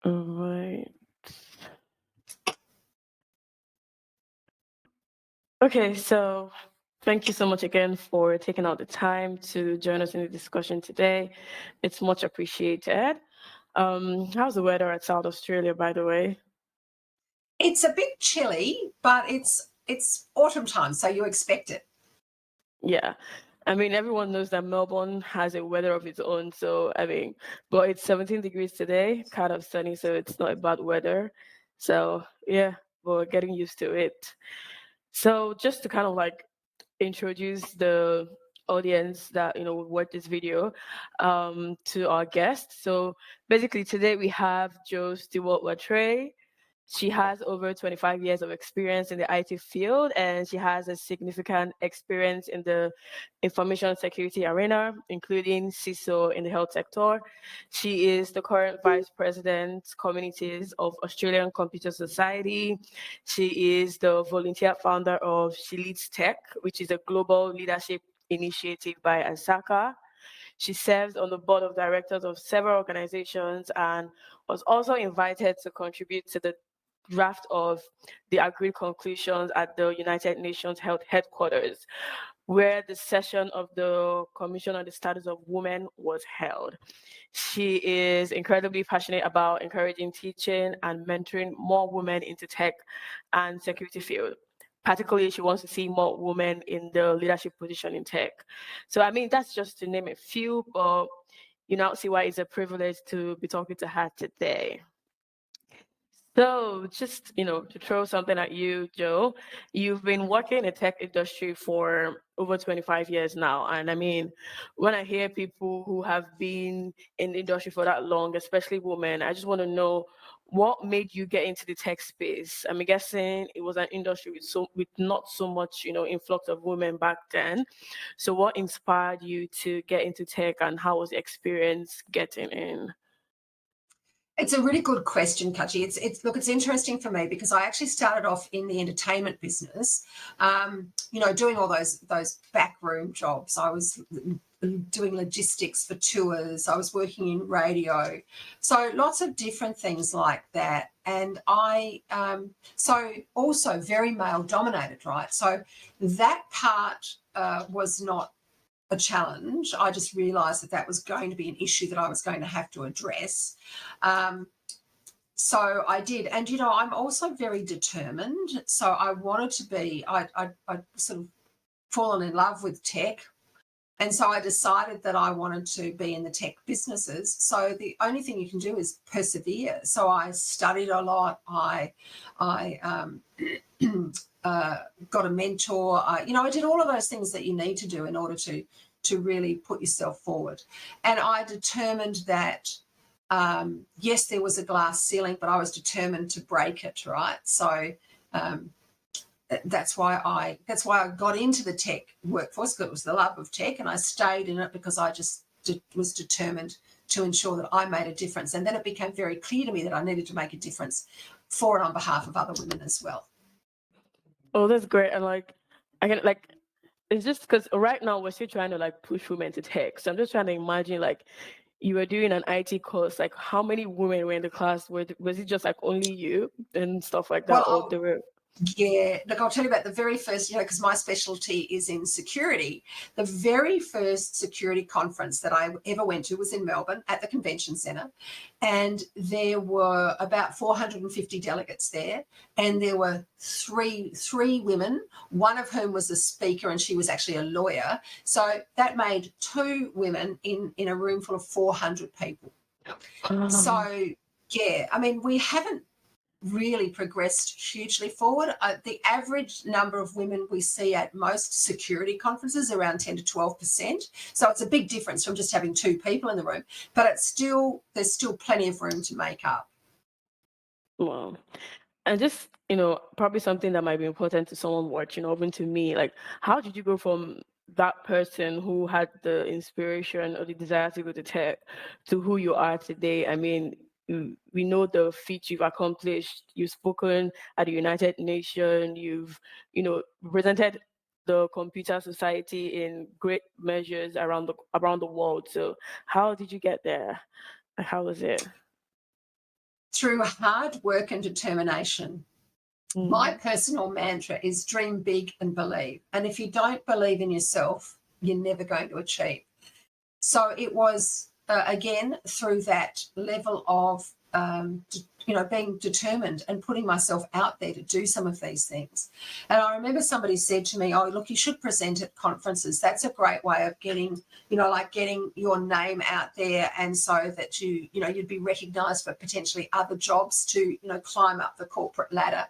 All right. Okay, so thank you so much again for taking out the time to join us in the discussion today. It's much appreciated. How's the weather at South Australia, by the way? It's a bit chilly, but it's autumn time, so you expect it. Yeah. I mean, everyone knows that Melbourne has a weather of its own. So, I mean, but it's 17 degrees today, kind of sunny, so it's not a bad weather. So, yeah, we're getting used to it. So, just to kind of like introduce the audience that will watch this video to our guest. So, basically, today we have Jo Stewart-Rattray. She has over 25 years of experience in the IT field, and she has a significant experience in the information security arena, including CISO in the health sector. She is the current Vice President, Communities of Australian Computer Society. She is the volunteer founder of She Leads Tech, which is a global leadership initiative by ASACA. She serves on the board of directors of several organizations and was also invited to contribute to the draft of the agreed conclusions at the United Nations Health Headquarters, where the session of the Commission on the Status of Women was held. She is incredibly passionate about encouraging teaching and mentoring more women into tech and security field. Particularly, she wants to see more women in the leadership position in tech. So, I mean, that's just to name a few, but you now see why it's a privilege to be talking to her today. So, just to throw something at you, Jo, you've been working in the tech industry for over 25 years now, and I mean, when I hear people who have been in the industry for that long, especially women, I just want to know what made you get into the tech space. I'm guessing it was an industry with not so much influx of women back then. So, what inspired you to get into tech, and how was the experience getting in? It's a really good question, Kachi. It's interesting for me because I actually started off in the entertainment business, doing all those backroom jobs. I was doing logistics for tours. I was working in radio, so lots of different things like that. And so also very male dominated, right? So that part was not a challenge. I just realised that was going to be an issue that I was going to have to address. So I did. And, I'm also very determined. So I wanted to be, I sort of fallen in love with tech. And so I decided that I wanted to be in the tech businesses. So the only thing you can do is persevere. So I studied a lot. I got a mentor. I did all of those things that you need to do in order to really put yourself forward. And I determined that, yes, there was a glass ceiling, but I was determined to break it, right? So that's why I got into the tech workforce, because it was the love of tech, and I stayed in it because I just was determined to ensure that I made a difference. And then it became very clear to me that I needed to make a difference for and on behalf of other women as well. Oh, that's great. And I can it's just because right now we're still trying to push women to tech. So I'm just trying to imagine you were doing an IT course, like how many women were in the class? Was it just only you and stuff like that, or Well, there were? Yeah, look, I'll tell you about the very first, because my specialty is in security. The very first security conference that I ever went to was in Melbourne at the Convention Centre, and there were about 450 delegates there, and there were three women, one of whom was a speaker, and she was actually a lawyer. So that made two women in a room full of 400 people. So, yeah, I mean, we haven't really progressed hugely forward. The average number of women we see at most security conferences around 10 to 12%. So it's a big difference from just having two people in the room, but there's still plenty of room to make up. Wow. And just, probably something that might be important to someone watching, or even to me, how did you go from that person who had the inspiration or the desire to go to tech to who you are today? I mean, we know the feat you've accomplished. You've spoken at the United Nations. You've, represented the computer society in great measures around the world. So how did you get there? How was it? through hard work and determination. My personal mantra is dream big and believe. And if you don't believe in yourself, you're never going to achieve. So it was, again, through that level of, being determined and putting myself out there to do some of these things. And I remember somebody said to me, oh, look, you should present at conferences. That's a great way of getting, getting your name out there, and so that you'd be recognised for potentially other jobs to, climb up the corporate ladder.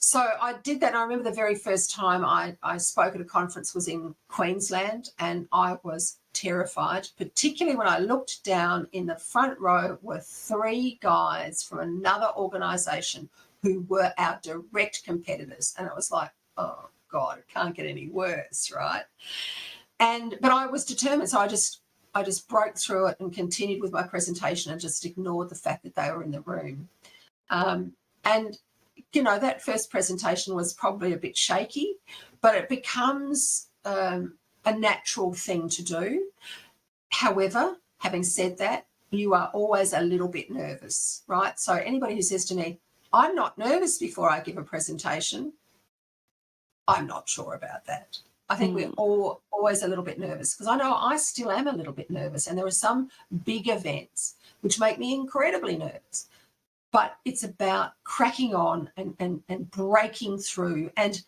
So I did that. And I remember the very first time I spoke at a conference was in Queensland, and I was terrified, particularly when I looked down. In the front row were 3 guys from another organisation who were our direct competitors. And it was like, oh, God, it can't get any worse, right? But I was determined. So I just broke through it and continued with my presentation and just ignored the fact that they were in the room. And that first presentation was probably a bit shaky, but it becomes a natural thing to do. However, having said that, you are always a little bit nervous, right? So anybody who says to me, I'm not nervous before I give a presentation, I'm not sure about that. I think we're all always a little bit nervous, because I know I still am a little bit nervous, and there are some big events which make me incredibly nervous. But it's about cracking on and breaking through and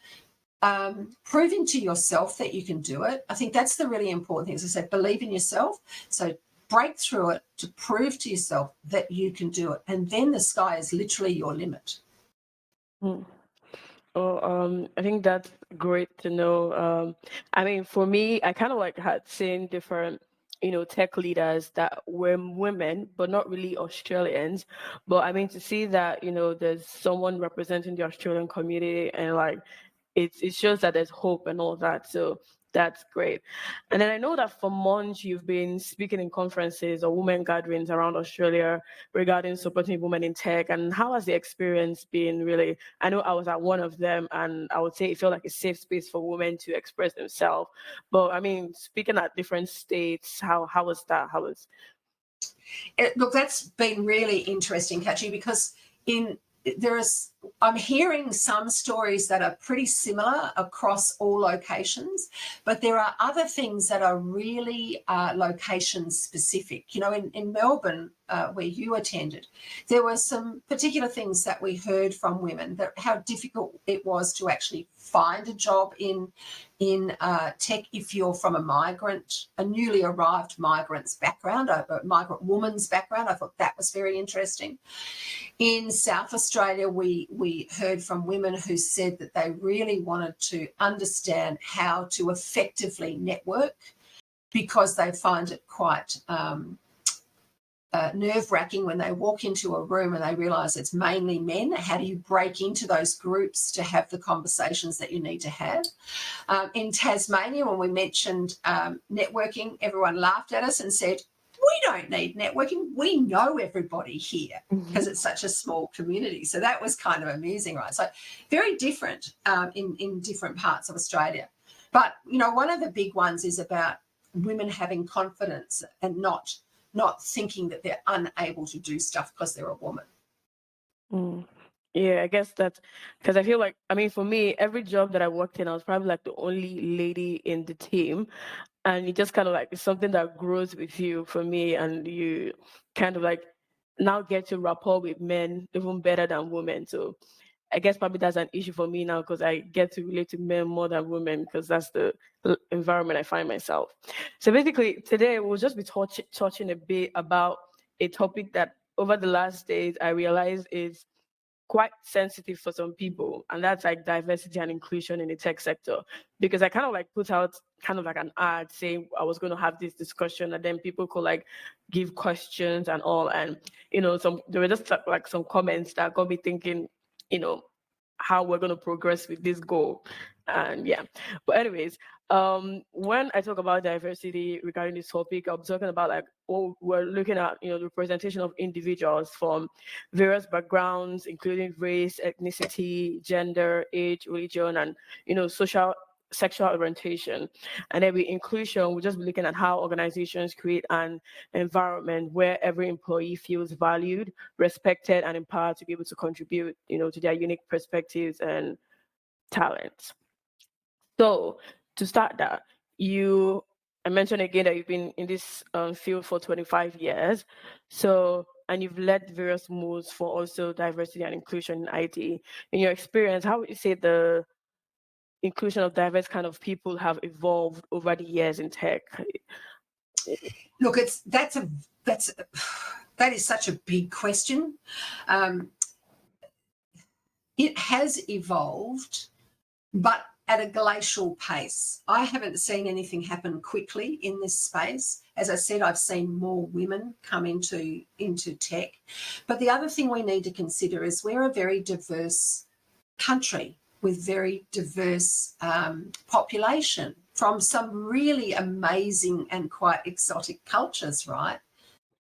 proving to yourself that you can do it. I think that's the really important thing. As I said, believe in yourself. So break through it to prove to yourself that you can do it. And then the sky is literally your limit. I think that's great to know. For me, I kind of had seen different tech leaders that were women, but not really Australians. But to see that, there's someone representing the Australian community, and it shows that there's hope and all that. So that's great. And then I know that for months you've been speaking in conferences or women gatherings around Australia regarding supporting women in tech. And how has the experience been really? I know I was at one of them, and I would say it felt like a safe space for women to express themselves. But speaking at different states, how was that? Look, that's been really interesting, Kachi, because I'm hearing some stories that are pretty similar across all locations, but there are other things that are really location specific. In Melbourne, where you attended, there were some particular things that we heard from women, that how difficult it was to actually find a job in tech if you're from a newly arrived migrant's background, a migrant woman's background. I thought that was very interesting. In South Australia, we heard from women who said that they really wanted to understand how to effectively network, because they find it quite nerve-wracking when they walk into a room and they realise it's mainly men. How do you break into those groups to have the conversations that you need to have? In Tasmania, when we mentioned networking, everyone laughed at us and said, we don't need networking. We know everybody here, because it's such a small community. So that was kind of amusing, right? So very different in different parts of Australia. But, one of the big ones is about women having confidence and not thinking that they're unable to do stuff because they're a woman. Yeah, I guess that's because I feel like, for me, every job that I worked in, I was probably the only lady in the team. And it just kind of it's something that grows with you for me. And you kind of now get to rapport with men even better than women. So I guess probably that's an issue for me now, because I get to relate to men more than women, because that's the environment I find myself. So basically today we'll just be touching a bit about a topic that over the last days I realized is quite sensitive for some people, and that's diversity and inclusion in the tech sector. Because I kind of put out kind of an ad saying I was going to have this discussion, and then people could give questions and all, and there were just some comments that got me thinking, how we're going to progress with this goal. And yeah, but anyways, when I talk about diversity regarding this topic, I'm talking about we're looking at the representation of individuals from various backgrounds, including race, ethnicity, gender, age, religion, and social sexual orientation. And then with inclusion, we'll just be looking at how organizations create an environment where every employee feels valued, respected, and empowered to be able to contribute, to their unique perspectives and talents. So to start that, I mentioned again that you've been in this field for 25 years. So, and you've led various moves for also diversity and inclusion in IT. In your experience, how would you say the inclusion of diverse kind of people have evolved over the years in tech? Look, that is such a big question. It has evolved, but at a glacial pace. I haven't seen anything happen quickly in this space. As I said, I've seen more women come into tech. But the other thing we need to consider is we're a very diverse country with very diverse population from some really amazing and quite exotic cultures, right?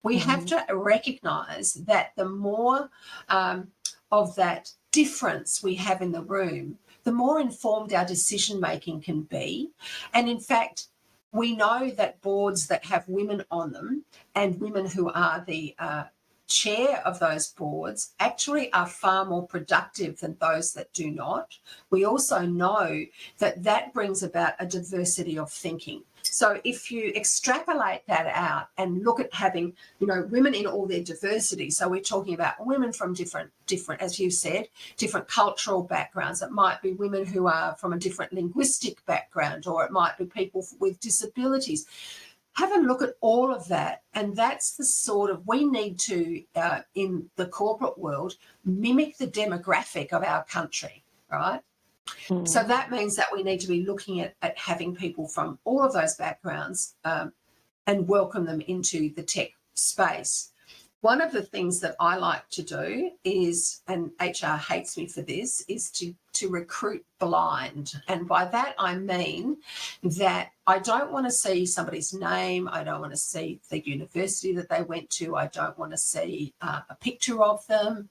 We have to recognise that the more of that difference we have in the room, the more informed our decision-making can be. And in fact, we know that boards that have women on them and women who are the chair of those boards actually are far more productive than those that do not. We also know that that brings about a diversity of thinking. So if you extrapolate that out and look at having, women in all their diversity, so we're talking about women from different, as you said, different cultural backgrounds. It might be women who are from a different linguistic background, or it might be people with disabilities. Have a look at all of that, and that's the sort of, we need to, in the corporate world, mimic the demographic of our country, right? So that means that we need to be looking at having people from all of those backgrounds and welcome them into the tech space. One of the things that I like to do is, and HR hates me for this, is to recruit blind. And by that I mean that I don't want to see somebody's name, I don't want to see the university that they went to, I don't want to see a picture of them.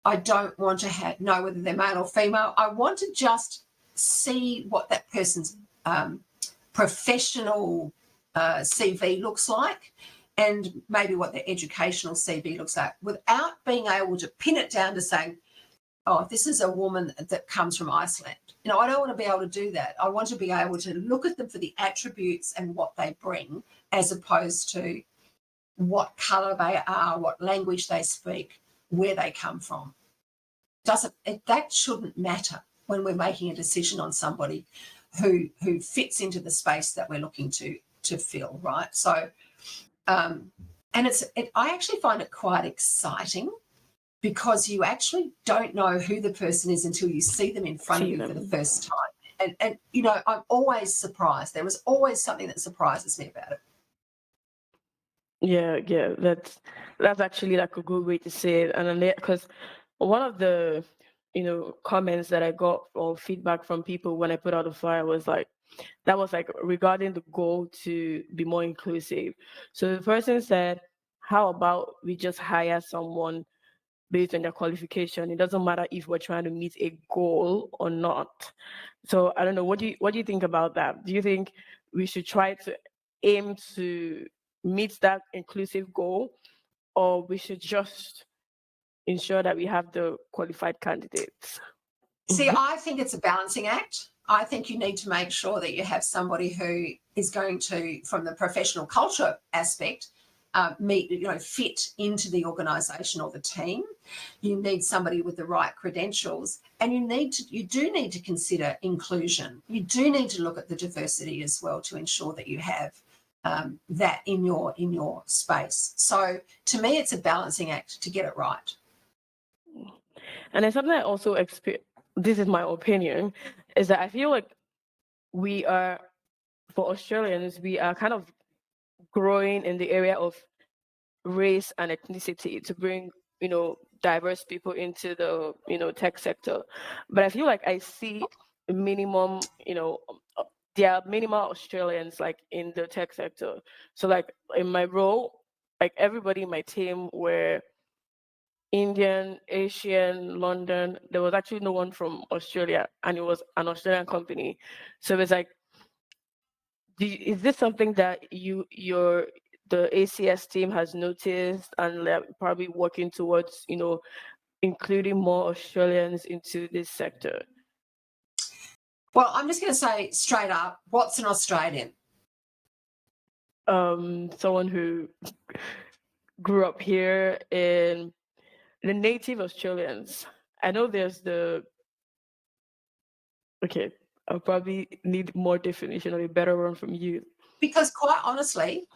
I don't want to know whether they're male or female. I want to just see what that person's professional CV looks like, and maybe what their educational CV looks like, without being able to pin it down to saying, oh, this is a woman that comes from Iceland. I don't want to be able to do that. I want to be able to look at them for the attributes and what they bring, as opposed to what colour they are, what language they speak, where they come from. That shouldn't matter when we're making a decision on somebody who fits into the space that we're looking to fill, right? So, and I actually find it quite exciting, because you actually don't know who the person is until you see them in front of you for the first time. And I'm always surprised. There is always something that surprises me about it. Yeah, that's actually like a good way to say it. And then, because one of the comments that I got or feedback from people when I put out the flyer was like, that was like regarding the goal to be more inclusive. So the person said, how about we just hire someone based on their qualification? It doesn't matter if we're trying to meet a goal or not. So I don't know, what do you think about that? Do you think we should try to aim to meet that inclusive goal, or we should just ensure that we have the qualified candidates? See, I think it's a balancing act. I think you need to make sure that you have somebody who is going to, from the professional culture aspect, fit into the organisation or the team. You need somebody with the right credentials, and you do need to consider inclusion. You do need to look at the diversity as well to ensure that you have that in your space. So to me, it's a balancing act to get it right. And then something I also experience, this is my opinion, is that I feel like we are, for Australians, we are kind of growing in the area of race and ethnicity to bring, diverse people into the, tech sector. But I feel like I see minimum, there are minimal Australians like in the tech sector. So like in my role, like everybody in my team were Indian, Asian, London. There was actually no one from Australia, and it was an Australian company. So it's like, is this something that the ACS team has noticed and like probably working towards, including more Australians into this sector? Well, I'm just going to say straight up, what's an Australian? Someone who grew up here in the native Australians. I know there's okay, I'll probably need more definition or a better one from you. Because quite honestly,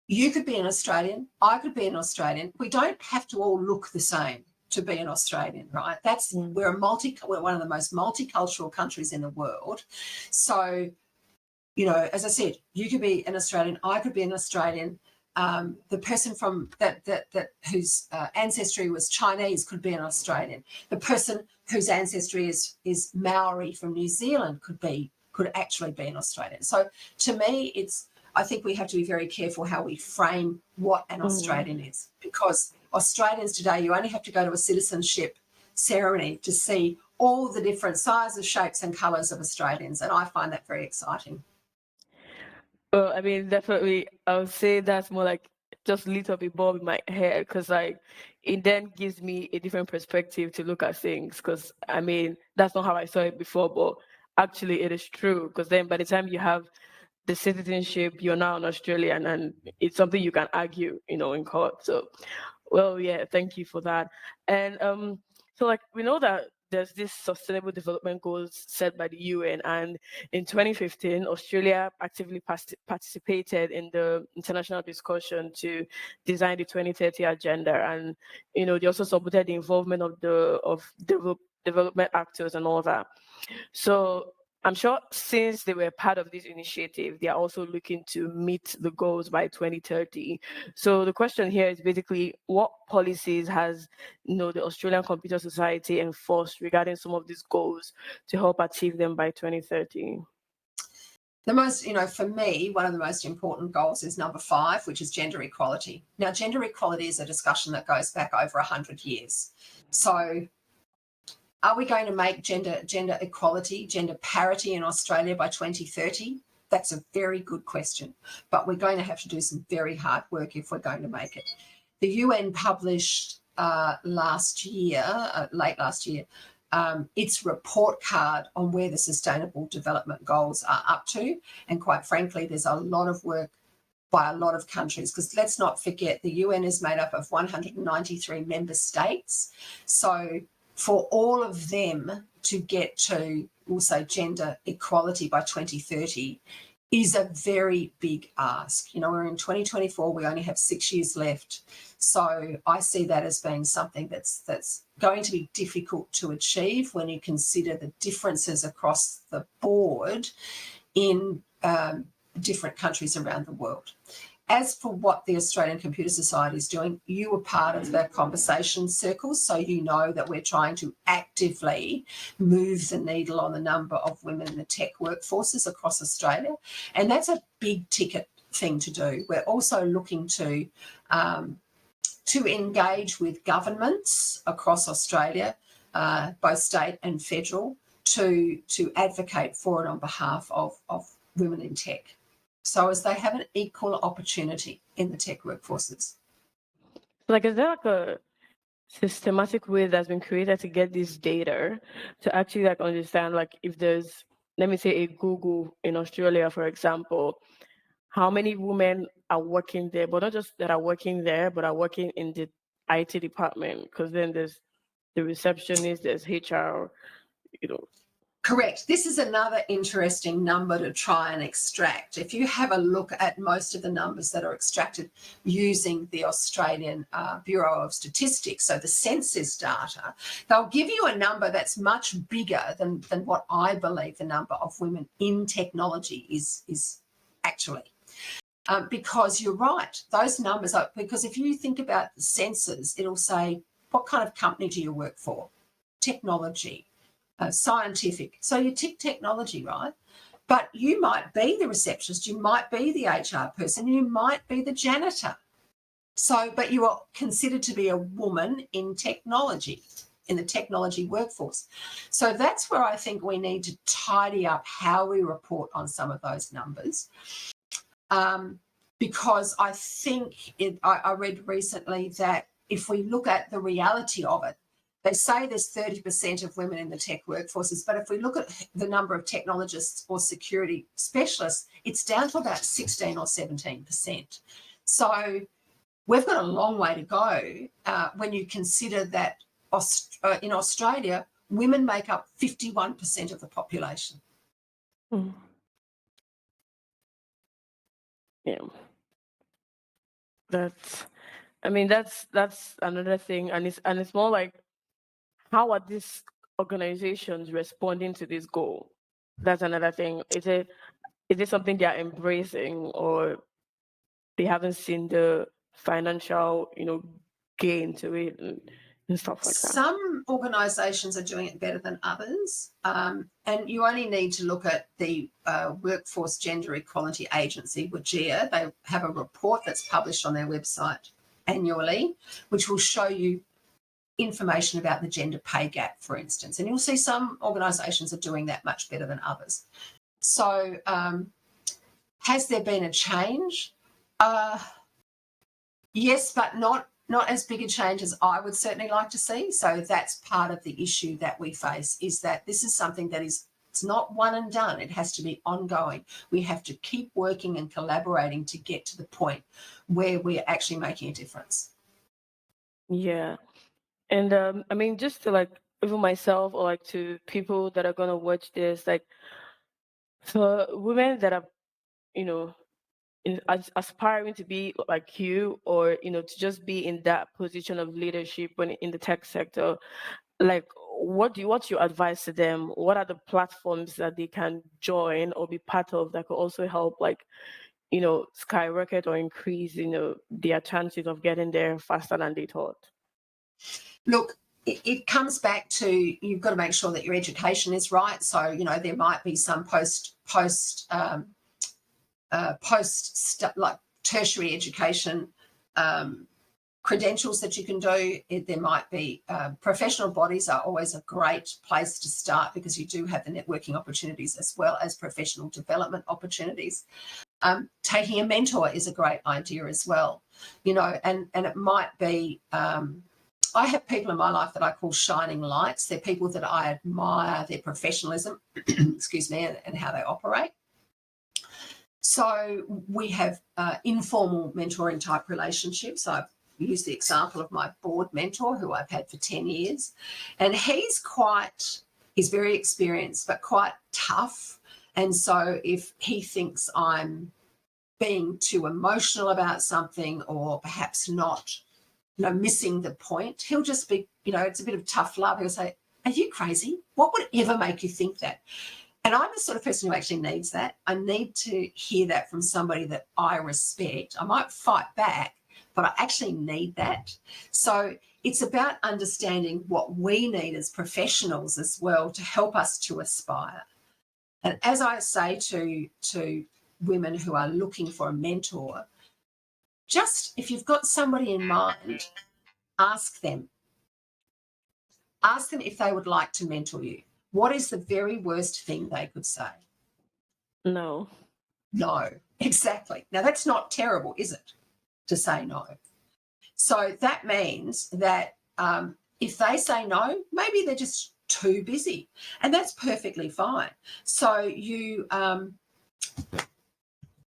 you could be an Australian, I could be an Australian. We don't have to all look the same to be an Australian, right? We're one of the most multicultural countries in the world. So, as I said, you could be an Australian, I could be an Australian. The person from that whose ancestry was Chinese could be an Australian. The person whose ancestry is Maori from New Zealand could actually be an Australian. So to me, I think we have to be very careful how we frame what an Australian is, because Australians today, you only have to go to a citizenship ceremony to see all the different sizes, shapes and colours of Australians, and I find that very exciting. Well, I mean, definitely, I would say that's more like just lit up a bulb in my head, because like it then gives me a different perspective to look at things. Because I mean, that's not how I saw it before, but actually, it is true. Because then, by the time you have the citizenship, you're now an Australian, and it's something you can argue, in court. So, well, yeah, thank you for that. And so like we know that there's this sustainable development goals set by the UN, and in 2015, Australia actively participated in the international discussion to design the 2030 agenda, and they also supported the involvement of development actors and all that. So I'm sure since they were part of this initiative, they are also looking to meet the goals by 2030. So the question here is basically, what policies has the Australian Computer Society enforced regarding some of these goals to help achieve them by 2030? The most, for me, one of the most important goals is number 5, which is gender equality. Now, gender equality is a discussion that goes back over 100 years. So are we going to make gender equality, gender parity in Australia by 2030? That's a very good question, but we're going to have to do some very hard work if we're going to make it. The UN published late last year, its report card on where the Sustainable Development Goals are up to. And quite frankly, there's a lot of work by a lot of countries, because let's not forget the UN is made up of 193 member states. So for all of them to get to, we'll say, gender equality by 2030 is a very big ask. We're in 2024, we only have 6 years left. So I see that as being something that's going to be difficult to achieve when you consider the differences across the board in different countries around the world. As for what the Australian Computer Society is doing, you were part of the conversation circles, so you know that we're trying to actively move the needle on the number of women in the tech workforces across Australia, and that's a big ticket thing to do. We're also looking to engage with governments across Australia, both state and federal, to advocate for it on behalf of women in tech, so as they have an equal opportunity in the tech workforces. Like, is there like a systematic way that's been created to get this data to actually like understand, like, if there's, let me say, a Google in Australia, for example, how many women are working there, but not just that are working there, but are working in the IT department? Because then there's the receptionist, there's HR, Correct. This is another interesting number to try and extract. If you have a look at most of the numbers that are extracted using the Australian Bureau of Statistics, so the census data, they'll give you a number that's much bigger than what I believe the number of women in technology is actually. Because you're right, those numbers are, because if you think about the census, it'll say, what kind of company do you work for? Technology. Scientific. So you tick technology, right? But you might be the receptionist, you might be the HR person, you might be the janitor. So, but you are considered to be a woman in technology, in the technology workforce. So that's where I think we need to tidy up how we report on some of those numbers. Because I think I read recently that if we look at the reality of it, they say there's 30% of women in the tech workforces, but if we look at the number of technologists or security specialists, it's down to about 16 or 17%. So we've got a long way to go when you consider that in Australia, women make up 51% of the population. Mm. Yeah. That's another thing, and it's more like, how are these organizations responding to this goal? That's another thing. Is it something they are embracing, or they haven't seen the financial, gain to it, and stuff like that? Some organisations are doing it better than others, and you only need to look at the Workforce Gender Equality Agency, WGEA. They have a report that's published on their website annually, which will show you information about the gender pay gap, for instance, and you'll see some organisations are doing that much better than others. So has there been a change? Yes, but not as big a change as I would certainly like to see. So that's part of the issue that we face, is that this is something that it's not one and done. It has to be ongoing. We have to keep working and collaborating to get to the point where we're actually making a difference. Yeah. And I mean, just to like even myself, or like to people that are gonna watch this, like for women that are, you know, aspiring to be like you, or to just be in that position of leadership when in the tech sector, like what's your advice to them? What are the platforms that they can join or be part of that could also help, like, skyrocket or increase, their chances of getting there faster than they thought? Look, it comes back to, you've got to make sure that your education is right. So, there might be some like tertiary education credentials that you can do. There might be professional bodies are always a great place to start, because you do have the networking opportunities as well as professional development opportunities. Taking a mentor is a great idea as well, and it might be, I have people in my life that I call shining lights. They're people that I admire their professionalism, excuse me, and how they operate. So we have informal mentoring type relationships. I've used the example of my board mentor, who I've had for 10 years, and he's very experienced, but quite tough. And so if he thinks I'm being too emotional about something, or perhaps not, missing the point, he'll just be, it's a bit of tough love. He'll say, "Are you crazy? What would ever make you think that?" And I'm the sort of person who actually needs that. I need to hear that from somebody that I respect. I might fight back, but I actually need that. So it's about understanding what we need as professionals as well to help us to aspire. And as I say to women who are looking for a mentor, just if you've got somebody in mind, ask them. Ask them if they would like to mentor you. What is the very worst thing they could say? No. No, exactly. Now, that's not terrible, is it, to say no? So that means that if they say no, maybe they're just too busy, and that's perfectly fine. So you go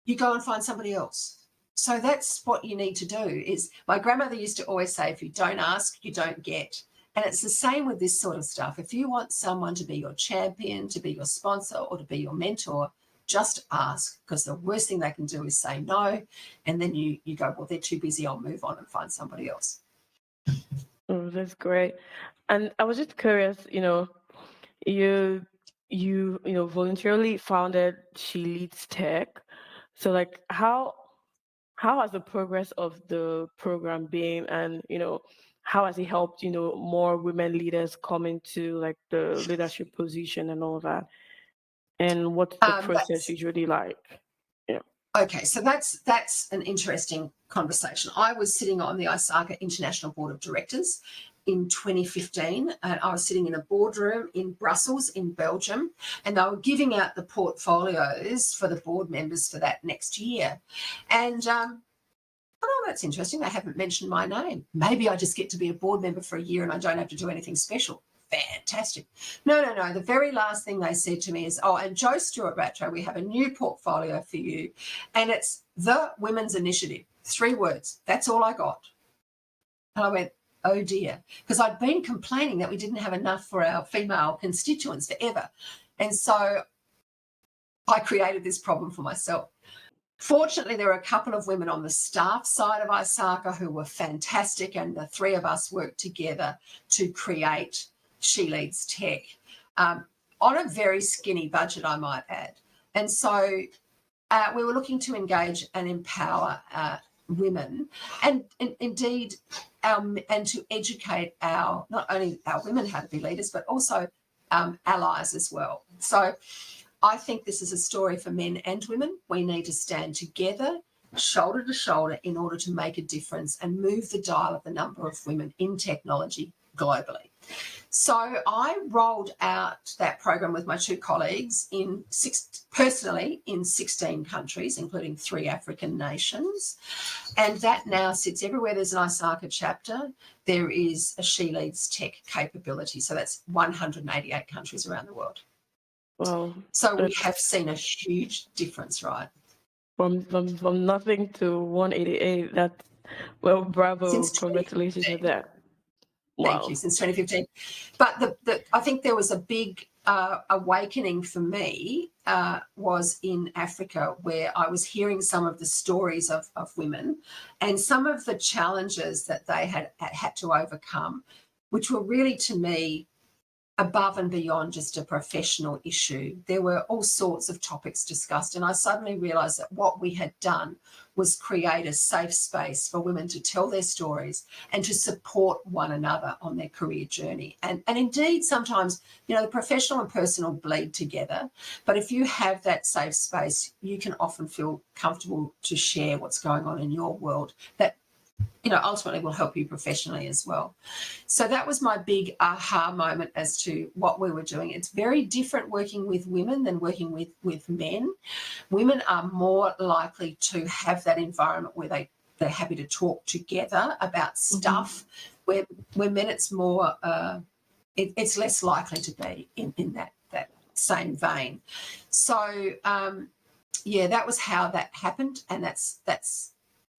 and find somebody else. So that's what you need to do. Is my grandmother used to always say, if you don't ask, you don't get. And it's the same with this sort of stuff. If you want someone to be your champion, to be your sponsor, or to be your mentor, just ask, because the worst thing they can do is say no. And then you go, well, they're too busy, I'll move on and find somebody else. Oh, that's great. And I was just curious, you voluntarily founded She Leads Tech. So like how has the progress of the program been, and how has it helped more women leaders come into like the leadership position and all that, and what's the process usually like? Yeah. Okay, so that's an interesting conversation. I was sitting on the ISACA International Board of Directors in 2015, and I was sitting in a boardroom in Brussels in Belgium, and they were giving out the portfolios for the board members for that next year. And oh, that's interesting. They haven't mentioned my name. Maybe I just get to be a board member for a year and I don't have to do anything special. Fantastic. No. The very last thing they said to me is, oh, and Jo Stewart-Rattray, we have a new portfolio for you, and it's the Women's Initiative. 3 words. That's all I got. And I went, oh dear, because I'd been complaining that we didn't have enough for our female constituents forever. And so I created this problem for myself. Fortunately, there were a couple of women on the staff side of ISACA who were fantastic, and the 3 of us worked together to create She Leads Tech on a very skinny budget, I might add. And so we were looking to engage and empower women, and indeed and to educate not only our women how to be leaders, but also allies as well. So I think this is a story for men and women. We need to stand together, shoulder to shoulder, in order to make a difference and move the dial of the number of women in technology globally. So I rolled out that program with my 2 colleagues personally in 16 countries, including 3 African nations. And that now sits everywhere there's an ISACA chapter. There is a She Leads Tech capability. So that's 188 countries around the world. Well, so we have seen a huge difference, right? From nothing to 188. That's, well, bravo, congratulations with that. Wow. Thank you, since 2015. But I think there was a big awakening for me was in Africa, where I was hearing some of the stories of women and some of the challenges that they had to overcome, which were really, to me, above and beyond just a professional issue. There were all sorts of topics discussed, and I suddenly realised that what we had done was create a safe space for women to tell their stories and to support one another on their career journey. And indeed, sometimes, the professional and personal bleed together, but if you have that safe space, you can often feel comfortable to share what's going on in your world that ultimately will help you professionally as well. So that was my big aha moment as to what we were doing. It's very different working with women than working with men. Women are more likely to have that environment where they're happy to talk together about stuff, where men it's more, it's less likely to be in that same vein. So, that was how that happened, and that's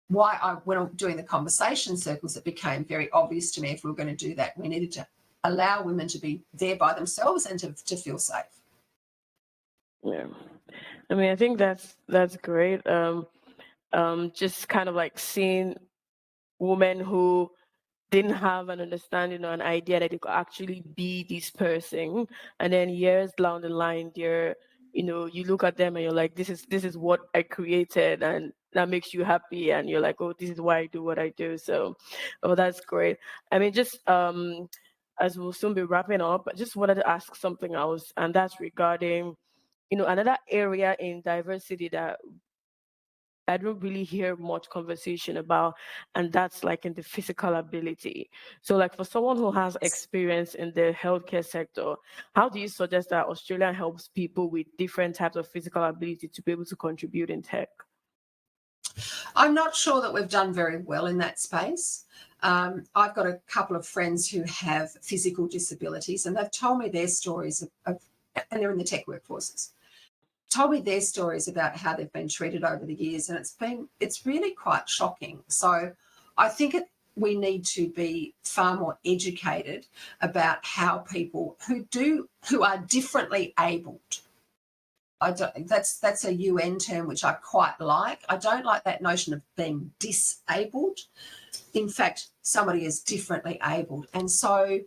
why when I'm doing the conversation circles, it became very obvious to me if we were going to do that, we needed to allow women to be there by themselves and to feel safe. Yeah, I mean, I think that's great. Just kind of like seeing women who didn't have an understanding or an idea that they could actually be this person, and then years down the line, you look at them and you're like, this is what I created, and that makes you happy, and you're like, oh, this is why I do what I do. So, that's great. I mean, just as we'll soon be wrapping up, I just wanted to ask something else, and that's regarding, another area in diversity that I don't really hear much conversation about, and that's like in the physical ability. So, like, for someone who has experience in the healthcare sector, how do you suggest that Australia helps people with different types of physical ability to be able to contribute in tech? I'm not sure that we've done very well in that space. I've got a couple of friends who have physical disabilities, and they've told me their stories and they're in the tech workforces. Told me their stories about how they've been treated over the years, and it's really quite shocking. So I think we need to be far more educated about how people who are differently abled. That's a UN term which I quite like. I don't like that notion of being disabled. In fact, somebody is differently abled, and so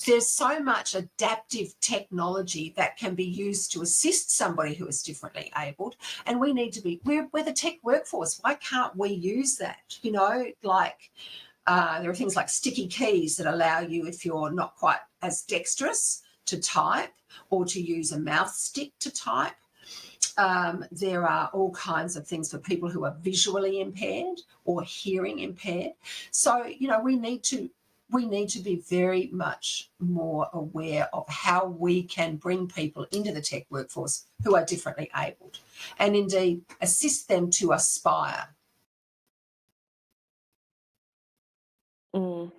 there's so much adaptive technology that can be used to assist somebody who is differently abled, and we need to be, we're the tech workforce. Why can't we use that? Like there are things like sticky keys that allow you, if you're not quite as dexterous, to type or to use a mouth stick to type. there are all kinds of things for people who are visually impaired or hearing impaired. So, we need to be very much more aware of how we can bring people into the tech workforce who are differently abled, and indeed assist them to aspire. Mm.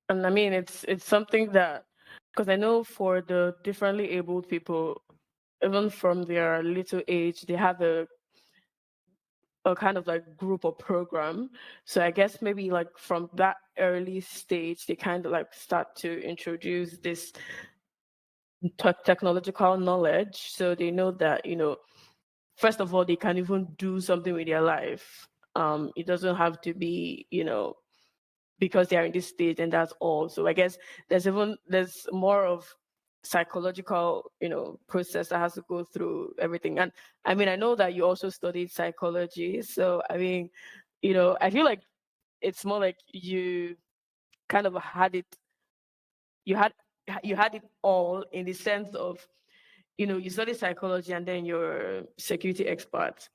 And I mean, it's something that, because I know for the differently abled people, even from their little age, they have a kind of like group or program. So I guess maybe like from that early stage, they kind of like start to introduce this technological knowledge. So they know that, first of all, they can even do something with their life. It doesn't have to be, because they are in this stage and that's all. So I guess there's more of psychological, process that has to go through everything. And I mean, I know that you also studied psychology. So I mean, I feel like it's more like you kind of had it, you had you had it all, in the sense of, you study psychology and then you're a security expert.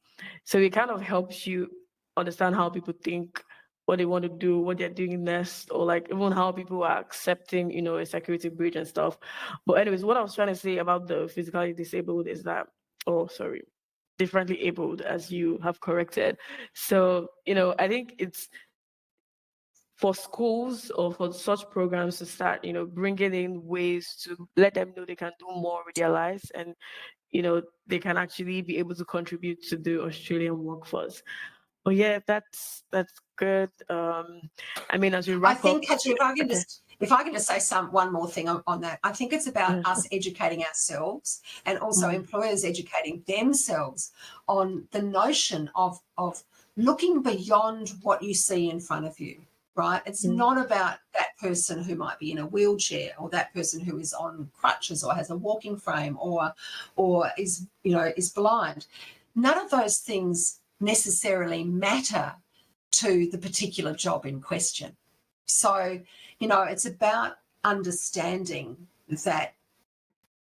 So it kind of helps you understand how people think, what they want to do, what they're doing next, or like even how people are accepting, a security breach and stuff. But anyways, what I was trying to say about the physically disabled is that, oh, sorry, differently abled, as you have corrected. So, I think it's for schools or for such programs to start, bringing in ways to let them know they can do more with their lives, and they can actually be able to contribute to the Australian workforce. But yeah, that's good. I mean, as we I wrap up, think, Kachi, okay. if I can just say one more thing on that, I think it's about Yeah, us sure. educating ourselves, and also Mm, employers educating themselves on the notion of looking beyond what you see in front of you. Right? It's mm, not about that person who might be in a wheelchair, or that person who is on crutches, or has a walking frame, or is blind. None of those things necessarily matter to the particular job in question. So, it's about understanding that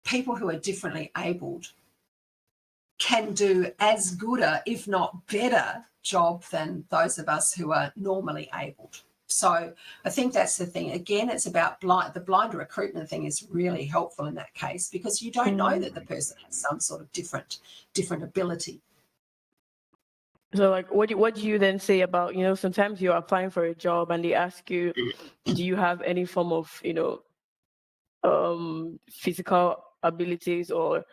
people who are differently abled can do as good a, if not better, job than those of us who are normally abled. So I think that's the thing. Again, it's about the blind recruitment thing is really helpful in that case, because you don't know mm. that the person has some sort of different ability. So like, what do you then say about, sometimes you're applying for a job and they ask you, do you have any form of, physical abilities, or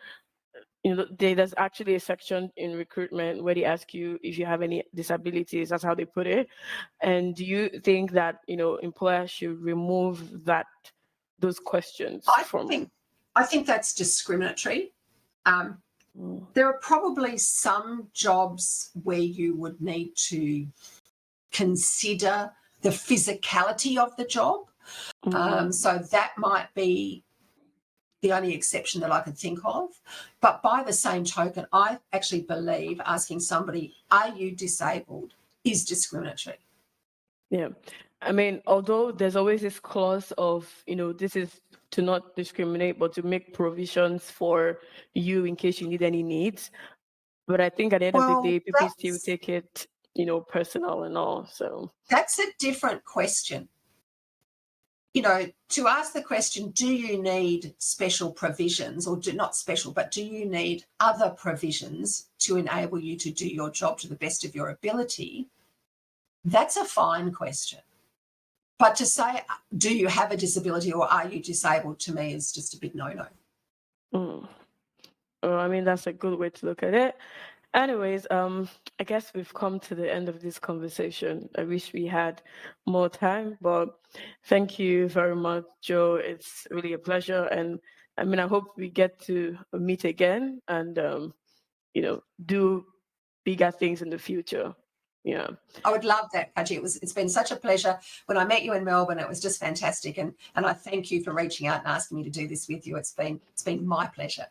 there's actually a section in recruitment where they ask you if you have any disabilities. That's how they put it. And do you think that employers should remove those questions I from? think that's discriminatory. Mm, There are probably some jobs where you would need to consider the physicality of the job. mm, So that might be the only exception that I could think of. But by the same token, I actually believe asking somebody, are you disabled, is discriminatory. yeah. I mean, although there's always this clause of, this is to not discriminate, but to make provisions for you in case you need any needs. But I think at the end of the Well, day, people still take it, personal and all. So that's a different question. To ask the question, do you need special provisions, or not special, but do you need other provisions to enable you to do your job to the best of your ability? That's a fine question. But to say, do you have a disability or are you disabled, to me is just a big no-no. mm. Well, I mean, that's a good way to look at it. Anyways, I guess we've come to the end of this conversation. I wish we had more time, but thank you very much, Jo. It's really a pleasure, and I mean, I hope we get to meet again and do bigger things in the future. Yeah. I would love that, Kachi. It's been such a pleasure. When I met you in Melbourne, it was just fantastic, and I thank you for reaching out and asking me to do this with you. It's been my pleasure.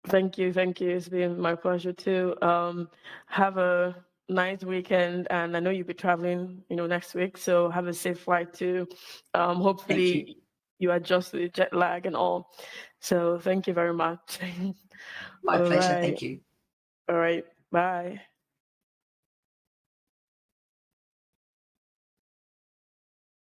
Thank you. Thank you. It's been my pleasure too. Have a nice weekend, and I know you'll be traveling, next week. So have a safe flight too. Thank you. Hopefully you adjust with jet lag and all. So thank you very much. My All pleasure. right. Thank you. All right. Bye.